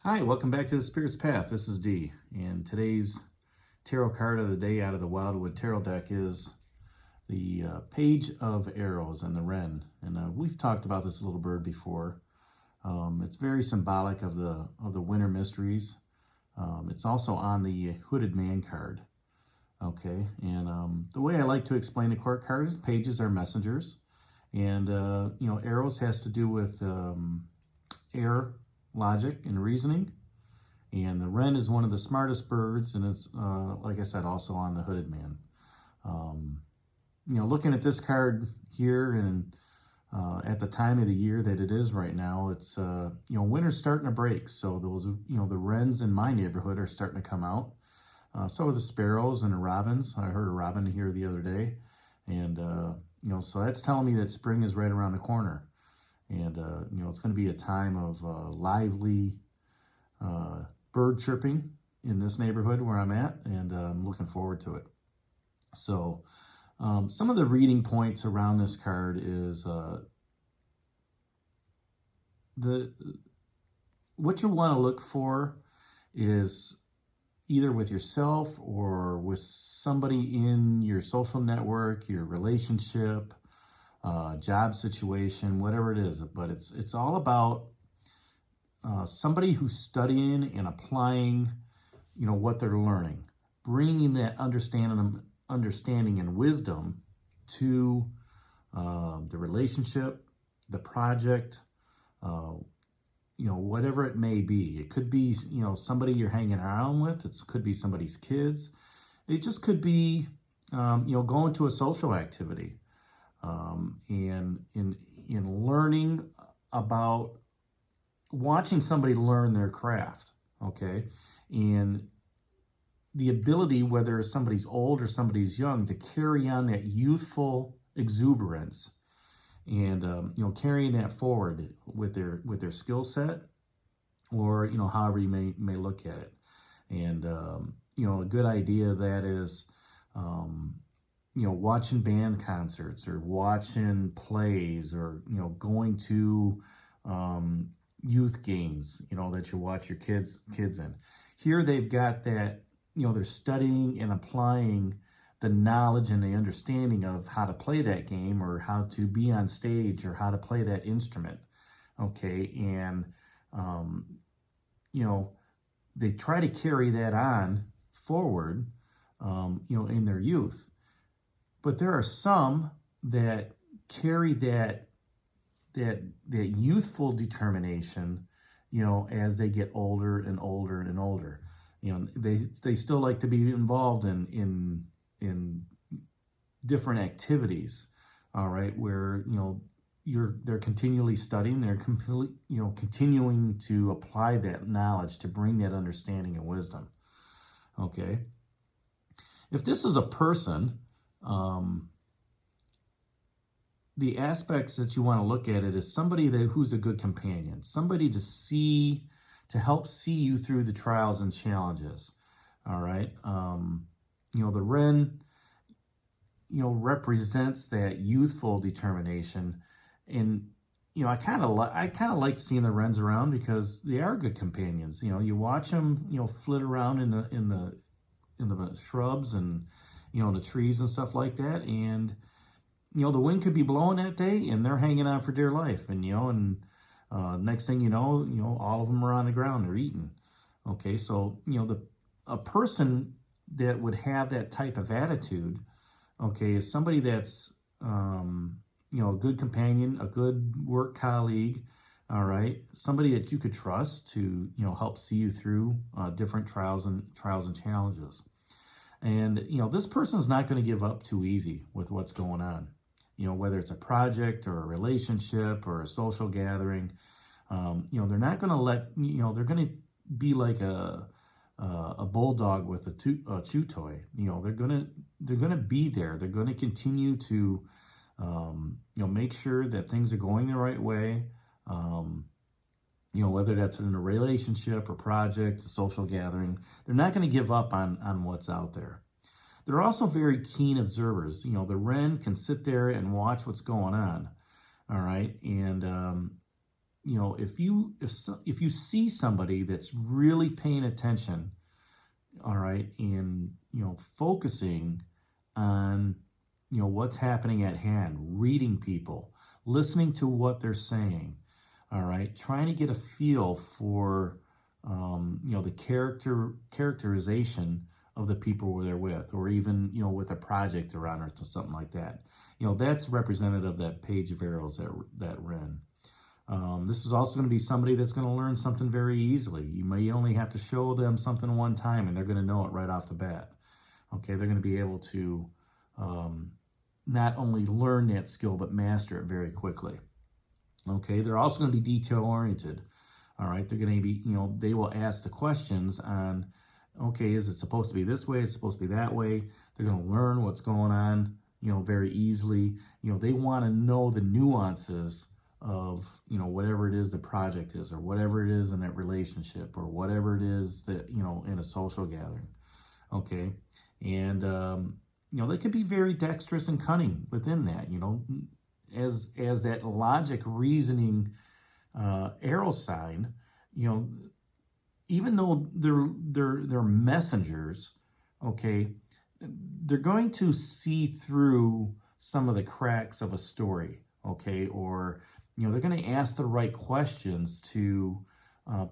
Hi, welcome back to the Spirit's Path. This is Dee, and today's tarot card of the day out of the Wildwood Tarot deck is the Page of Arrows and the Wren. And we've talked about this little bird before. It's very symbolic of the winter mysteries. It's also on the Hooded Man card. Okay, and the way I like to explain the court card is pages are messengers, and arrows has to do with air, logic, and reasoning. And the wren is one of the smartest birds, and it's, like I said, also on the Hooded Man. Looking at this card here, and at the time of the year that it is right now, it's, winter's starting to break. So those, the wrens in my neighborhood are starting to come out. So are the sparrows and the robins. I heard a robin here the other day. And, so that's telling me that spring is right around the corner. And, it's going to be a time of lively bird chirping in this neighborhood where I'm at, and I'm looking forward to it. So some of the reading points around this card is what you want to look for is either with yourself or with somebody in your social network, your relationship, job situation, whatever it is. But it's all about somebody who's studying and applying, what they're learning, bringing that understanding and wisdom to the relationship, the project, whatever it may be. It could be, somebody you're hanging around with. It could be somebody's kids. It just could be, going to a social activity. And in learning about watching somebody learn their craft, okay? And the ability, whether somebody's old or somebody's young, to carry on that youthful exuberance and, carrying that forward with their skill set, or, however you may look at it. And, a good idea of that is, watching band concerts or watching plays, or, going to youth games, that you watch your kids in. Here they've got that, they're studying and applying the knowledge and the understanding of how to play that game, or how to be on stage, or how to play that instrument. Okay, and, they try to carry that on forward, in their youth. But there are some that carry that youthful determination, as they get older and older and older. They still like to be involved in different activities, all right, where, they're continually studying, they're continuing to apply that knowledge to bring that understanding and wisdom. Okay. If this is a person, the aspects that you want to look at it is somebody who's a good companion, somebody to help see you through the trials and challenges. All right. The wren, represents that youthful determination. And, I kind of like seeing the wrens around because they are good companions. You watch them, flit around in the shrubs and, the trees and stuff like that. And, the wind could be blowing that day and they're hanging on for dear life. And, next thing you know, all of them are on the ground, they're eating. Okay, so, a person that would have that type of attitude, okay, is somebody that's, a good companion, a good work colleague, all right, somebody that you could trust to, help see you through different trials and challenges. And, this person's not going to give up too easy with what's going on. Whether it's a project or a relationship or a social gathering, they're not going to let, they're going to be like a bulldog with a chew toy. They're going to be there. They're going to continue to, make sure that things are going the right way. Whether that's in a relationship or project, a social gathering, they're not going to give up on what's out there. They're also very keen observers. The wren can sit there and watch what's going on, all right? And, if you see somebody that's really paying attention, all right, and focusing on what's happening at hand, reading people, listening to what they're saying, all right, trying to get a feel for the characterization of the people they're with, or even with a project they're on or something like that. That's representative of that page of arrows, that Wren. This is also going to be somebody that's going to learn something very easily. You may only have to show them something one time and they're going to know it right off the bat. Okay, they're going to be able to not only learn that skill but master it very quickly. Okay, they're also going to be detail oriented. All right, they're going to be, they will ask the questions on, okay, is it supposed to be this way? It's supposed to be that way. They're going to learn what's going on, very easily. They want to know the nuances of, whatever it is the project is, or whatever it is in that relationship, or whatever it is that, in a social gathering. Okay, and, they could be very dexterous and cunning within that, as that logic reasoning arrow sign, even though they're messengers, okay, they're going to see through some of the cracks of a story, okay, or they're going to ask the right questions to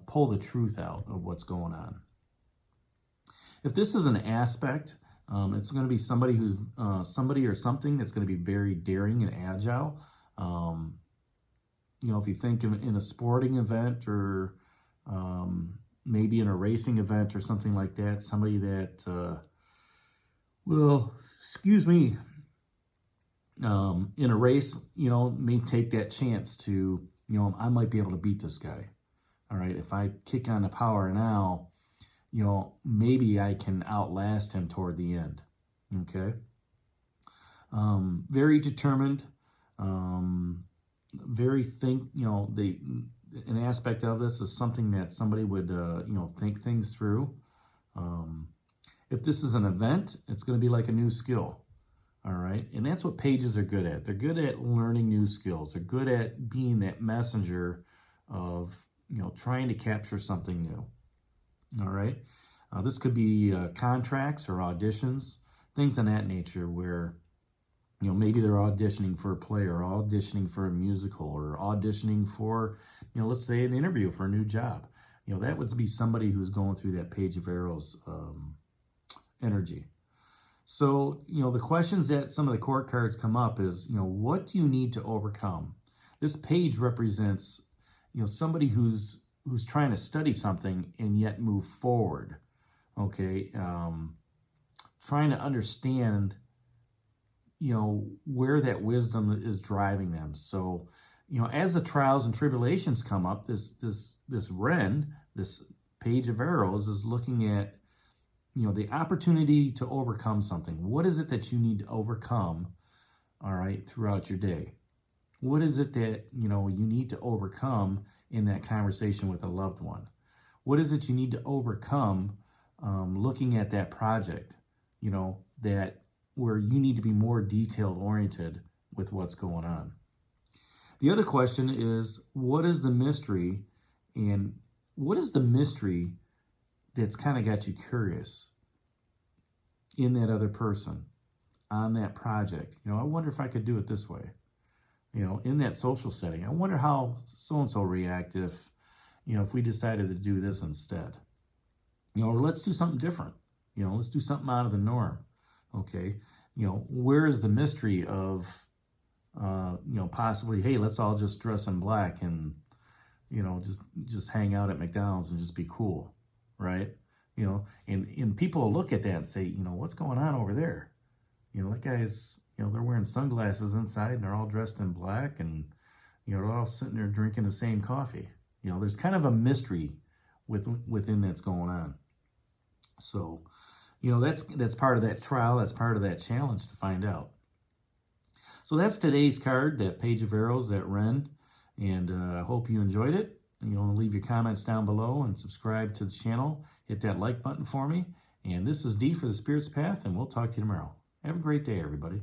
pull the truth out of what's going on. If this is an aspect, it's going to be somebody who's somebody or something that's going to be very daring and agile. If you think in a sporting event, or maybe in a racing event or something like that, somebody that in a race, may take that chance to, I might be able to beat this guy. All right, if I kick on the power now, maybe I can outlast him toward the end. Okay. Very determined, very an aspect of this is something that somebody would, think things through. If this is an event, it's going to be like a new skill. All right. And that's what pages are good at. They're good at learning new skills. They're good at being that messenger of, trying to capture something new. All right. This could be contracts or auditions, things of that nature where, maybe they're auditioning for a play, or auditioning for a musical, or auditioning for, let's say an interview for a new job. That would be somebody who's going through that page of arrows energy. So, the questions that some of the court cards come up is, what do you need to overcome? This page represents, somebody who's trying to study something and yet move forward. Okay, trying to understand, where that wisdom is driving them. So, as the trials and tribulations come up, this Wren, this page of arrows, is looking at, the opportunity to overcome something. What is it that you need to overcome, all right, throughout your day? What is it that, you need to overcome in that conversation with a loved one? What is it you need to overcome looking at that project, that where you need to be more detailed oriented with what's going on? The other question is, what is the mystery, and what is the mystery that's kind of got you curious in that other person, on that project? I wonder if I could do it this way. In that social setting, I wonder how so-and-so react if we decided to do this instead. Or let's do something different. Let's do something out of the norm. Okay. Where is the mystery of, possibly, hey, let's all just dress in black and, just hang out at McDonald's and just be cool. Right? And people will look at that and say, what's going on over there? That guy's, they're wearing sunglasses inside and they're all dressed in black, and, they're all sitting there drinking the same coffee. There's kind of a mystery within that's going on. So, that's part of that trial. That's part of that challenge to find out. So that's today's card, that page of arrows, that Wren. And I hope you enjoyed it. Leave your comments down below and subscribe to the channel. Hit that like button for me. And this is D for the Spirit's Path, and we'll talk to you tomorrow. Have a great day, everybody.